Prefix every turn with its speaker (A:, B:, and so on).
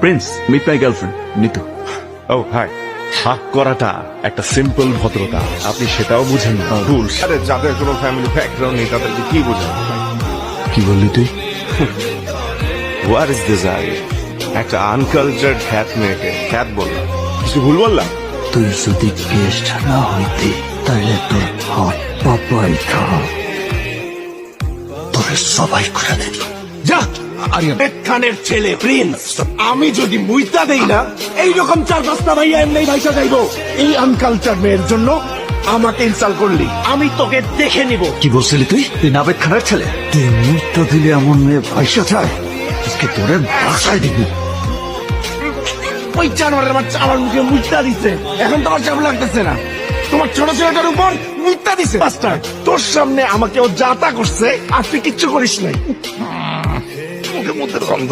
A: Prince meet my girlfriend Nitu.
B: Oh hi, হাক করাটা একটা সিম্পল ভদ্রতা, আপনি সেটাও বুঝেন না। ভুল। আরে যাদের কোনো ফ্যামিলি ব্যাকগ্রাউন্ড নেই তাদেরকে কি বোঝেন?
A: কি বললি তুই?
B: Where is this I? একটা আনকালচার্ড খ্যাত মেয়েকে খ্যাত বললাম, কিছু ভুল বললাম?
C: তুই যদি গেস্ট না হইতি তাহলে তোর হাত পাপাই তোরে সবাই করে দিত।
D: যা আরিয়ান খানের ছেলে প্রিন্স, আমি যদি মুইতা দেই না এইরকম 4-5টা ভাইয়া এমনি ভাইসা যাইবো। এই আনকালচার মেয়ের জন্য আমাকে ইনসাল্ট করলি, আমি তোকে দেখে নিব।
C: কি বলছিলি তুই? তুই নাবেদ খানের ছেলে? তুই মুহূর্ত দিলে এমন মেয়ে পয়সা চায়, আজকে তোরে বাসায় দিবি।
D: ওই জানোয়ারের বাচ্চা আমার মুখে মুইতা দিছে, এখন তোমার চাপ লাগতেছে না? তোমার ছোট ছেলেটার উপর মুইতা দিছে মাস্টার, তোর সামনে আমাকে ও যাতা করছে আর তুই কিচ্ছু করিস নাই। মুখের মধ্যে গন্ধ।